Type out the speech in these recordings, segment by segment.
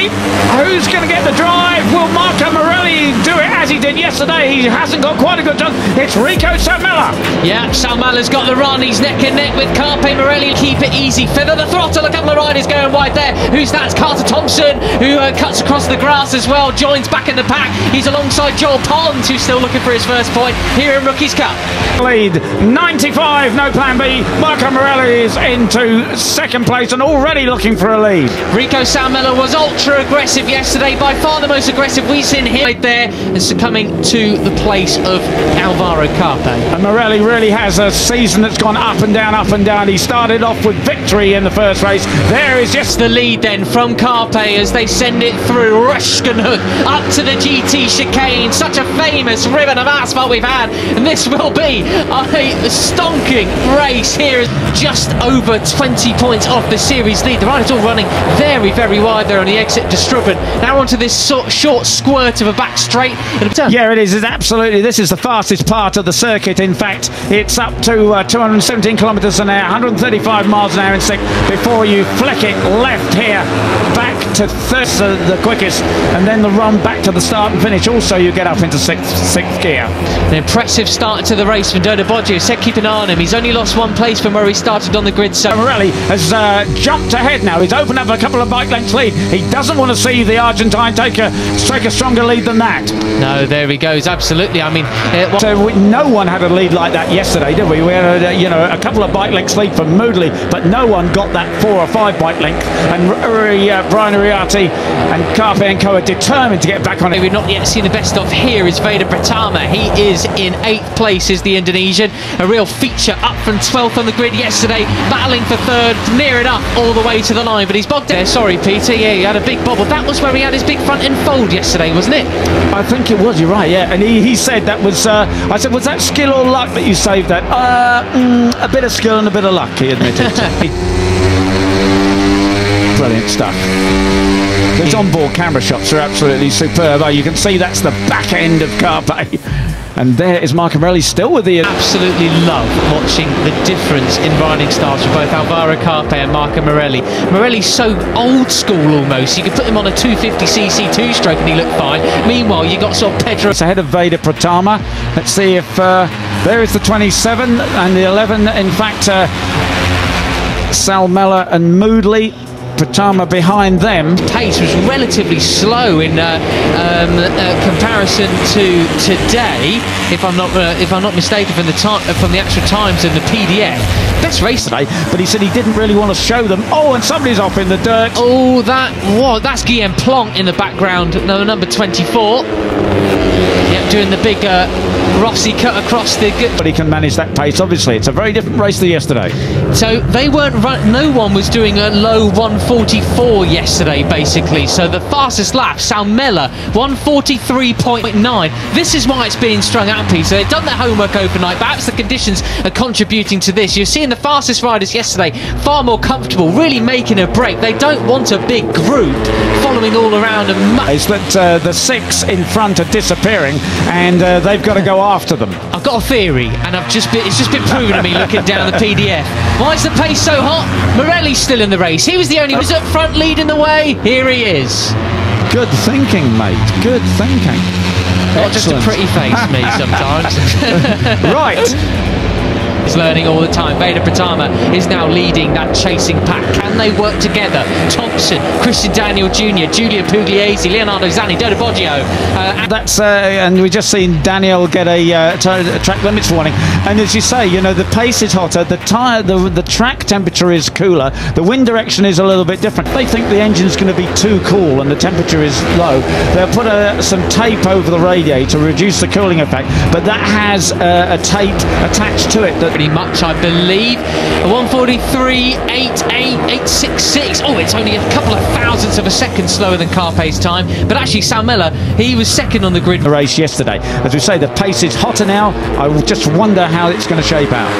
Morelli. Who's going to get the drive? Will Marco Morelli do it as he did yesterday? He hasn't got quite a good chance. It's Rico Salmela. Yeah, Salmela's got the run. He's neck and neck with Carpe Morelli. Keep it easy. Feather the throttle. A couple of riders going wide there. Who's that? It's Carter Thompson, who cuts across the grass as well. Joins back in the pack. He's alongside Joel Pond, who's still looking for his first point here in Rookies Cup. Lead 95, no plan B. Marco Morelli is into second place and already looking for a lead. Rico Salmela was ultra aggressive yesterday, by far the most aggressive we've seen him right there, and succumbing to the place of Alvaro Carpe. And Morelli really has a season that's gone up and down, up and down. He started off with victory in the first race. There is just the lead then from Carpe as they send it through Rushkenhoek up to the GT chicane. Such a famous ribbon of asphalt we've had, and this will be a stonking race here. Just over 20 points off the series lead. The riders all running very, very wide there on the exit to Strubben. Now onto this short squirt of a back straight. Yeah, it is. It's absolutely. This is the fastest part of the circuit. In fact, it's up to 217 kilometres an hour, 135 miles an hour in sixth before you flick it left here, back to third, the quickest, and then the run back to the start and finish. Also, you get up into sixth gear. An impressive start to the race from Dodo Boggio. Said keep an eye on him. He's only lost one place from where he started on the grid. So Morelli has jumped ahead now. He's opened up a couple of bike lengths lead. He doesn't want to see the Argentine take a stronger lead than that. No, there he goes. Absolutely. I mean, no one had a lead like that yesterday, did we? We had a couple of bike lengths lead from Moodley, but no one got that 4 or 5 bike length. And Brian Uriarte and Carpe and Co are determined to get back on it. We've not yet seen the best of here is Veda Pratama. He is in 8th place, is the Indonesian. A real feature, up from 12th on the grid yesterday, battling for 3rd, near enough all the way to the line, but he's bogged there. Sorry, Peter. Yeah, he had a big bobble. That was where he had his big front end fold yesterday, wasn't it? I think it was. You're right. Yeah, and he said that was. I said, was that skill or luck that you saved that? A bit of skill and a bit of luck, he admitted. Brilliant stuff. Those onboard camera shots are absolutely superb. You can see that's the back end of Carpe. And there is Marco Morelli still with the... Absolutely love watching the difference in riding styles for both Alvaro Carpe and Marco Morelli. Morelli's so old school almost. You could put him on a 250cc two-stroke and he looked fine. Meanwhile, you got sort of Pedro... It's ahead of Veda Pratama. Let's see if... there is the 27 and the 11. In fact, Salmela and Moodley. Pratama behind them. Pace was relatively slow in comparison to today, if I'm not mistaken, from the actual times in the PDF. Best race today, but he said he didn't really want to show them. Oh, and somebody's off in the dirt. Oh, that's Guillaume Plonk in the background. No, number 24. Yep, doing the big Rossi cut across the... But he can manage that pace, obviously. It's a very different race than yesterday. So they weren't no one was doing a low 144 yesterday, basically. So the fastest lap, Salmela, 143.9. This is why it's being strung out, Peter. So they've done their homework overnight. Perhaps the conditions are contributing to this. You're seeing the fastest riders yesterday far more comfortable, really making a break. They don't want a big group following all around them. It's that the 6 in front are disappearing, and they've got to go after them. I've got a theory, and it's just been proven to me looking down the PDF. Why is the pace so hot? Morelli's still in the race. He was the only one who was up front leading the way. Here he is. Good thinking, mate. Good thinking. Not just a pretty face, me, sometimes. Right. He's learning all the time. Veda Pratama is now leading that chasing pack. Can they work together? Thompson, Christian Daniel Jr., Julian Pugliese, Leonardo Zanni, Dodo Boggio. And we just seen Daniel get a track limits warning. And as you say, the pace is hotter, the track temperature is cooler, the wind direction is a little bit different. They think the engine's going to be too cool and the temperature is low. They'll put some tape over the radiator to reduce the cooling effect, but that has a tape attached to it that pretty much, I believe. 143.88866. Oh, it's only a couple of thousandths of a second slower than Carpe's time, but actually Salmela, he was second on the grid. The race yesterday. As we say, the pace is hotter now. I just wonder how it's going to shape out.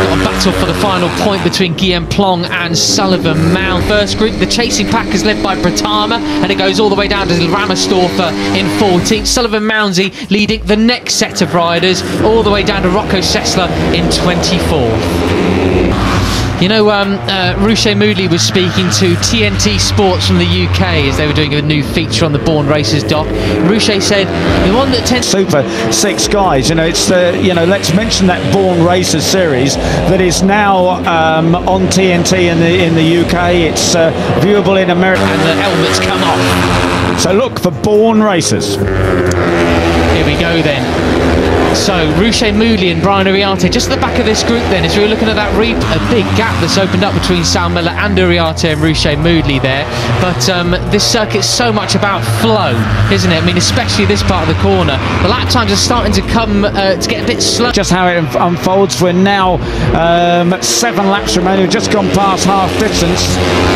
Got a battle for the final point between Guillaume Plonk and Sullivan Mound. First group, the chasing pack is led by Pratama, and it goes all the way down to Ramersdorfer in 14th. Sullivan Mounsey leading the next set of riders, all the way down to Rocco Sessler in 24th. You know, Ruche Moodley was speaking to TNT Sports from the UK as they were doing a new feature on the Born Racers doc. Ruche said the one that tends Super 6 guys, you know, it's the, you know, let's mention that Born Racers series that is now on TNT in the UK. It's viewable in America. and the helmets come off. So look for Born Racers. Here we go then. So, Ruche Moodley and Brian Uriarte just at the back of this group then, as we were looking at that a big gap that's opened up between Sal Miller and Uriarte and Ruche Moodley there. But this circuit's so much about flow, isn't it? I mean, especially this part of the corner. The lap times are starting to come to get a bit slow. Just how it unfolds. We're now 7 laps remaining. We've just gone past half distance.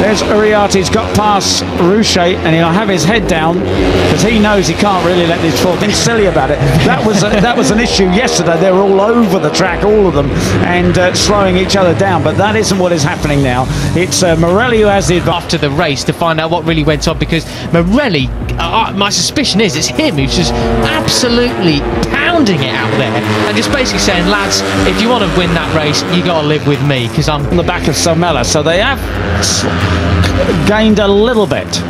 There's Uriarte. He's got past Ruche and he'll have his head down because he knows he can't really let this fall. He's silly about it. That was an issue yesterday. They were all over the track, all of them, and slowing each other down. But that isn't what is happening now. It's Morelli who has the advantage. After the race to find out what really went on, because Morelli, my suspicion is it's him who's just absolutely pounding it out there and just basically saying, lads, if you want to win that race, you got to live with me because I'm on the back of Samela, so they have gained a little bit.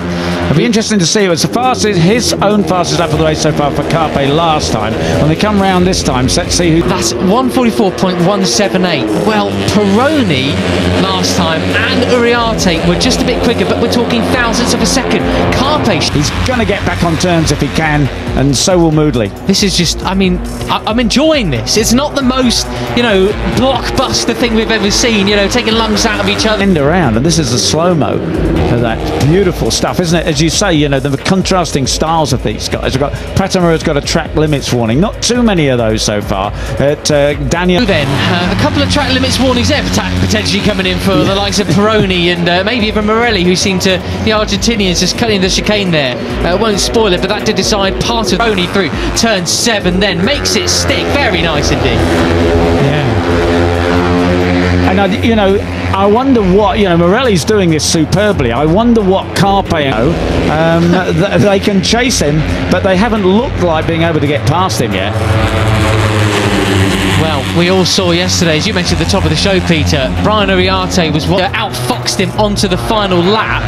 It'll be interesting to see. It was his own fastest lap of the race so far for Carpe last time. When they come round this time, so let's see who. That's 144.178. Well, Peroni last time and Uriarte were just a bit quicker, but we're talking thousandths of a second. Carpe, He's going to get back on terms if he can, and so will Moodley. this is just, I mean, I'm enjoying this. It's not the most, you know, blockbuster thing we've ever seen, you know, taking lumps out of each other. End around, and this is the slow-mo of that beautiful stuff, isn't it? As you say, you know, the contrasting styles of these guys. We've got Pratamaru's got a track limits warning. Not too many of those so far. Daniel. Then a couple of track limits warnings there potentially coming in for the likes of Peroni and maybe even Morelli, who seem to, the Argentinians just cutting the chicane there. Won't spoil it, but that did decide part of Peroni through turn 7, then makes it stick. Very nice indeed. And I wonder what, you know, Morelli's doing this superbly. I wonder what Carpe, they can chase him, but they haven't looked like being able to get past him yet. Well, we all saw yesterday, as you mentioned at the top of the show, Peter, Brian Uriarte was what outfoxed him onto the final lap.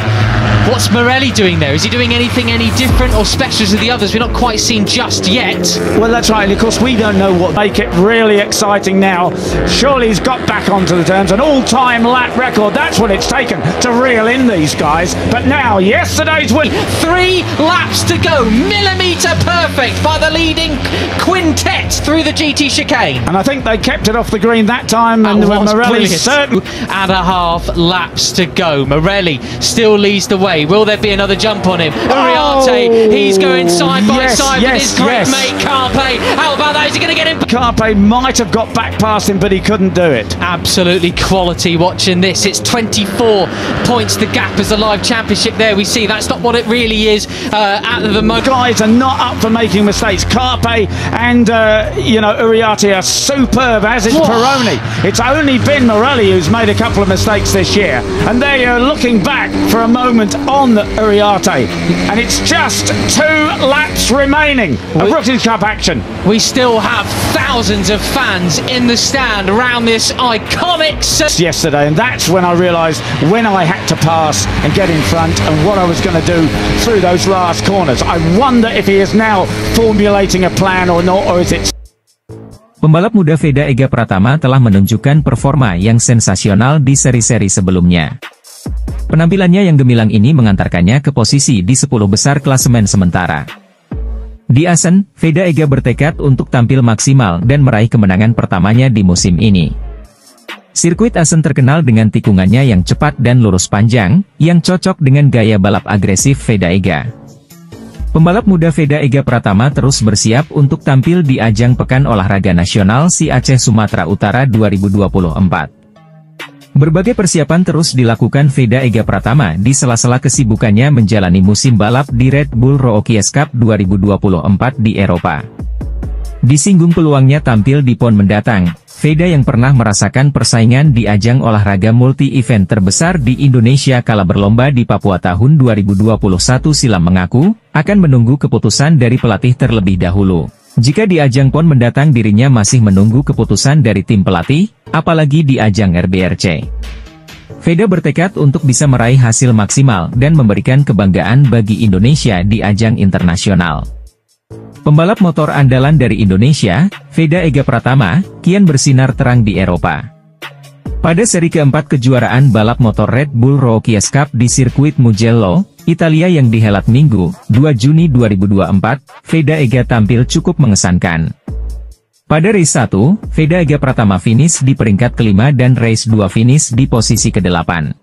What's Morelli doing there? Is he doing anything any different or special to the others we're not quite seen just yet? Well, that's right, and of course we don't know what make it really exciting now. Surely he's got back onto the turns, an all-time lap record. That's what it's taken to reel in these guys. But now, yesterday's win. 3 laps to go, millimetre perfect by the leading quintet through the GT chicane. And I think they kept it off the green that time, and Morelli's certain. 2.5 laps to go. Morelli still leads the way. Will there be another jump on him? Uriarte, he's going side by side with his great mate Carpe. How about that? Is he going to get him? Carpe might have got back past him, but he couldn't do it. Absolutely quality watching this. It's 24 points the gap as the live championship there we see. That's not what it really is at the moment. Guys are not up for making mistakes. Carpe and, Uriarte are superb, as is Peroni. It's only been Morelli who's made a couple of mistakes this year, and they are looking back for a moment on Uriarte, and it's just 2 laps remaining of Brooks's Cup action. We still have thousands of fans in the stand around this iconic yesterday, and that's when I realised when I had to pass and get in front and what I was going to do through those last corners. I wonder if he is now formulating a plan or not, or is it. Pembalap muda Veda Ega Pratama telah menunjukkan performa yang sensasional di seri-seri sebelumnya. Penampilannya yang gemilang ini mengantarkannya ke posisi di 10 besar klasemen sementara. Di Assen, Veda Ega bertekad untuk tampil maksimal dan meraih kemenangan pertamanya di musim ini. Sirkuit Assen terkenal dengan tikungannya yang cepat dan lurus panjang, yang cocok dengan gaya balap agresif Veda Ega. Pembalap muda Veda Ega Pratama terus bersiap untuk tampil di ajang Pekan Olahraga Nasional SI Aceh Sumatera Utara 2024. Berbagai persiapan terus dilakukan Veda Ega Pratama di sela-sela kesibukannya menjalani musim balap di Red Bull Rookies Cup 2024 di Eropa. Disinggung peluangnya tampil di PON mendatang, Veda yang pernah merasakan persaingan di ajang olahraga multi-event terbesar di Indonesia kala berlomba di Papua tahun 2021 silam mengaku, akan menunggu keputusan dari pelatih terlebih dahulu. Jika di ajang PON mendatang dirinya masih menunggu keputusan dari tim pelatih, apalagi di ajang RBRC. Veda bertekad untuk bisa meraih hasil maksimal dan memberikan kebanggaan bagi Indonesia di ajang internasional. Pembalap motor andalan dari Indonesia, Veda Ega Pratama, kian bersinar terang di Eropa. Pada seri keempat kejuaraan balap motor Red Bull Rookies Cup di sirkuit Mugello, Italia yang dihelat Minggu, 2 Juni 2024, Veda Ega tampil cukup mengesankan. Pada race 1, Veda Ega Pratama finish di peringkat kelima dan race 2 finish di posisi ke-8.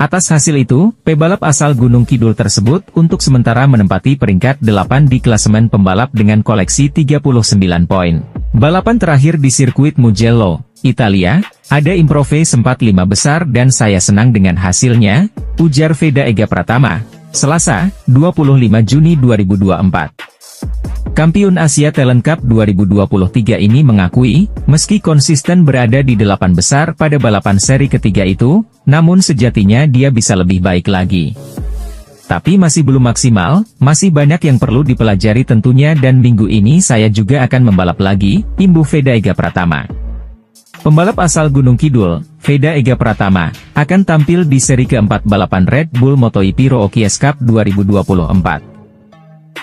Atas hasil itu, pebalap asal Gunung Kidul tersebut untuk sementara menempati peringkat 8 di klasemen pembalap dengan koleksi 39 poin. Balapan terakhir di sirkuit Mugello, Italia, ada improve sempat 5 besar dan saya senang dengan hasilnya, ujar Veda Ega Pratama, Selasa, 25 Juni 2024. Kampiun Asia Talent Cup 2023 ini mengakui, meski konsisten berada di 8 besar pada balapan seri ketiga itu, namun sejatinya dia bisa lebih baik lagi. Tapi masih belum maksimal, masih banyak yang perlu dipelajari tentunya dan minggu ini saya juga akan membalap lagi, imbuh Veda Ega Pratama. Pembalap asal Gunung Kidul, Veda Ega Pratama, akan tampil di seri keempat balapan Red Bull MotoGP Rookies Cup 2024.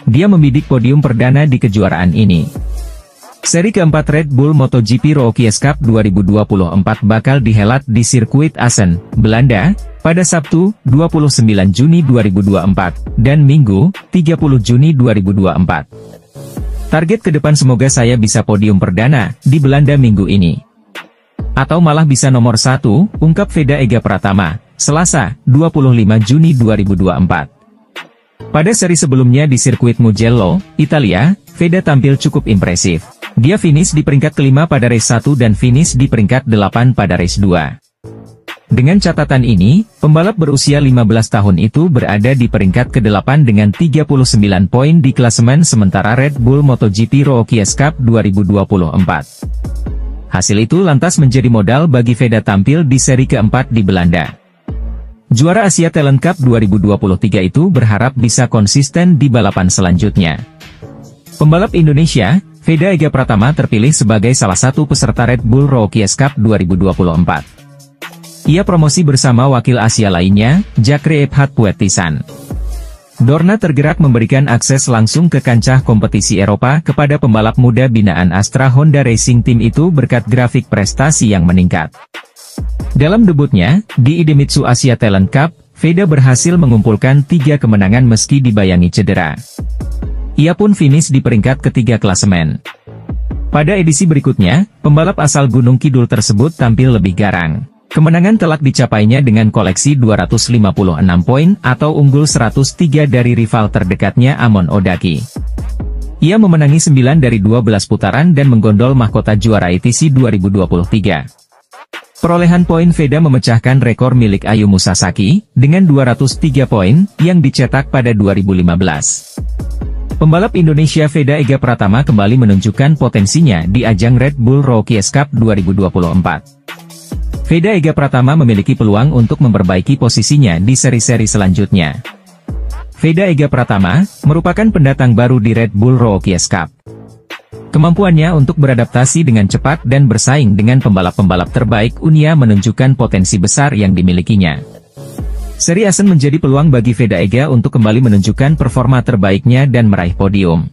Dia membidik podium perdana di kejuaraan ini. Seri keempat Red Bull MotoGP Rookies Cup 2024 bakal dihelat di sirkuit Assen, Belanda, pada Sabtu, 29 Juni 2024, dan Minggu, 30 Juni 2024. Target ke depan semoga saya bisa podium perdana di Belanda minggu ini. Atau malah bisa nomor 1, ungkap Veda Ega Pratama, Selasa, 25 Juni 2024. Pada seri sebelumnya di sirkuit Mugello, Italia, Veda tampil cukup impresif. Dia finish di peringkat kelima pada race 1 dan finish di peringkat 8 pada race 2. Dengan catatan ini, pembalap berusia 15 tahun itu berada di peringkat ke-8 dengan 39 poin di klasemen sementara Red Bull MotoGP Rookies Cup 2024. Hasil itu lantas menjadi modal bagi Veda tampil di seri keempat di Belanda. Juara Asia Talent Cup 2023 itu berharap bisa konsisten di balapan selanjutnya. Pembalap Indonesia, Veda Ega Pratama terpilih sebagai salah satu peserta Red Bull Rookies Cup 2024. Ia promosi bersama wakil Asia lainnya, Jakre Ebhat Puetisan. Dorna tergerak memberikan akses langsung ke kancah kompetisi Eropa kepada pembalap muda binaan Astra Honda Racing Team itu berkat grafik prestasi yang meningkat. Dalam debutnya, di Idemitsu Asia Talent Cup, Veda berhasil mengumpulkan 3 kemenangan meski dibayangi cedera. Ia pun finish di peringkat ketiga klasemen. Pada edisi berikutnya, pembalap asal Gunung Kidul tersebut tampil lebih garang. Kemenangan telak dicapainya dengan koleksi 256 poin atau unggul 103 dari rival terdekatnya Amon Odaki. Ia memenangi 9 dari 12 putaran dan menggondol mahkota juara ITC 2023. Perolehan poin Veda memecahkan rekor milik Ayumu Sasaki, dengan 203 poin, yang dicetak pada 2015. Pembalap Indonesia Veda Ega Pratama kembali menunjukkan potensinya di ajang Red Bull Rookies Cup 2024. Veda Ega Pratama memiliki peluang untuk memperbaiki posisinya di seri-seri selanjutnya. Veda Ega Pratama, merupakan pendatang baru di Red Bull Rookies Cup. Kemampuannya untuk beradaptasi dengan cepat dan bersaing dengan pembalap-pembalap terbaik Unia menunjukkan potensi besar yang dimilikinya. Seri Assen menjadi peluang bagi Veda Ega untuk kembali menunjukkan performa terbaiknya dan meraih podium.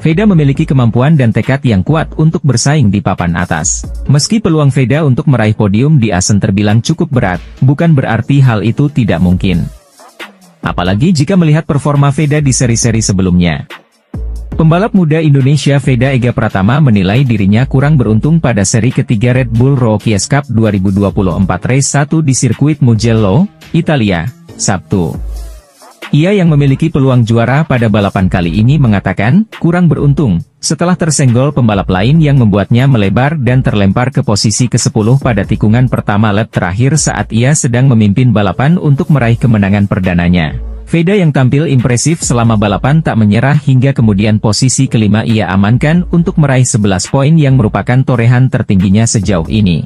Veda memiliki kemampuan dan tekad yang kuat untuk bersaing di papan atas. Meski peluang Veda untuk meraih podium di Assen terbilang cukup berat, bukan berarti hal itu tidak mungkin. Apalagi jika melihat performa Veda di seri-seri sebelumnya. Pembalap muda Indonesia Veda Ega Pratama menilai dirinya kurang beruntung pada seri ketiga Red Bull Rookies Cup 2024 race 1 di sirkuit Mugello, Italia, Sabtu. Ia yang memiliki peluang juara pada balapan kali ini mengatakan, kurang beruntung, setelah tersenggol pembalap lain yang membuatnya melebar dan terlempar ke posisi ke-10 pada tikungan pertama lap terakhir saat ia sedang memimpin balapan untuk meraih kemenangan perdananya. Veda yang tampil impresif selama balapan tak menyerah hingga kemudian posisi kelima ia amankan untuk meraih 11 poin yang merupakan torehan tertingginya sejauh ini.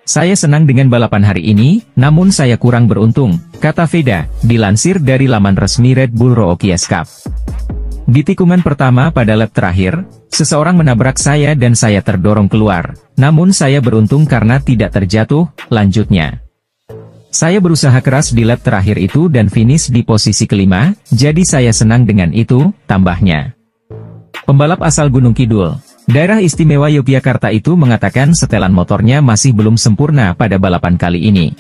Saya senang dengan balapan hari ini, namun saya kurang beruntung, kata Veda, dilansir dari laman resmi Red Bull Rookies Cup. Di tikungan pertama pada lap terakhir, seseorang menabrak saya dan saya terdorong keluar, namun saya beruntung karena tidak terjatuh, lanjutnya. Saya berusaha keras di lap terakhir itu dan finish di posisi kelima, jadi saya senang dengan itu, tambahnya. Pembalap asal Gunung Kidul, Daerah Istimewa Yogyakarta itu mengatakan setelan motornya masih belum sempurna pada balapan kali ini.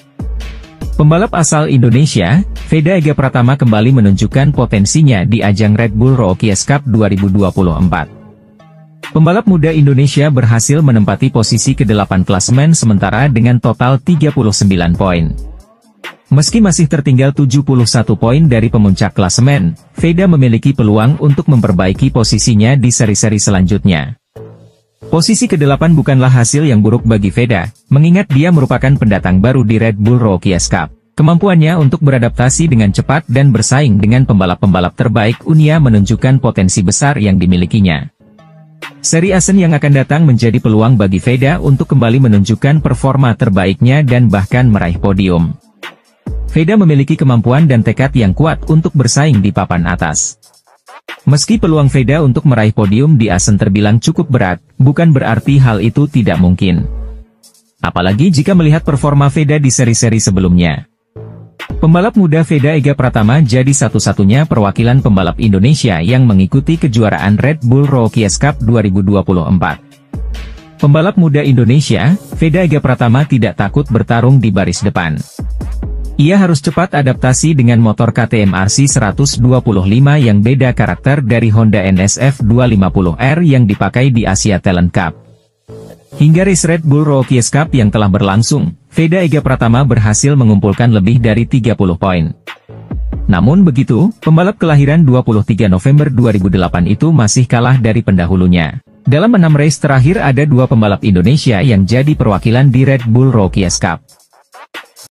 Pembalap asal Indonesia, Veda Ega Pratama kembali menunjukkan potensinya di ajang Red Bull Rookies Cup 2024. Pembalap muda Indonesia berhasil menempati posisi ke-8 klasemen sementara dengan total 39 poin. Meski masih tertinggal 71 poin dari pemuncak klasemen, Veda memiliki peluang untuk memperbaiki posisinya di seri-seri selanjutnya. Posisi ke-8 bukanlah hasil yang buruk bagi Veda, mengingat dia merupakan pendatang baru di Red Bull Rookies Cup. Kemampuannya untuk beradaptasi dengan cepat dan bersaing dengan pembalap-pembalap terbaik dunia menunjukkan potensi besar yang dimilikinya. Seri Asen yang akan datang menjadi peluang bagi Veda untuk kembali menunjukkan performa terbaiknya dan bahkan meraih podium. Veda memiliki kemampuan dan tekad yang kuat untuk bersaing di papan atas. Meski peluang Veda untuk meraih podium di Asen terbilang cukup berat, bukan berarti hal itu tidak mungkin. Apalagi jika melihat performa Veda di seri-seri sebelumnya. Pembalap muda Veda Ega Pratama jadi satu-satunya perwakilan pembalap Indonesia yang mengikuti kejuaraan Red Bull Rookies Cup 2024. Pembalap muda Indonesia, Veda Ega Pratama tidak takut bertarung di baris depan. Ia harus cepat adaptasi dengan motor KTM RC 125 yang beda karakter dari Honda NSF 250R yang dipakai di Asia Talent Cup. Hingga race Red Bull Rookies Cup yang telah berlangsung, Veda Ega Pratama berhasil mengumpulkan lebih dari 30 poin. Namun begitu, pembalap kelahiran 23 November 2008 itu masih kalah dari pendahulunya. Dalam 6 race terakhir ada 2 pembalap Indonesia yang jadi perwakilan di Red Bull Rookies Cup.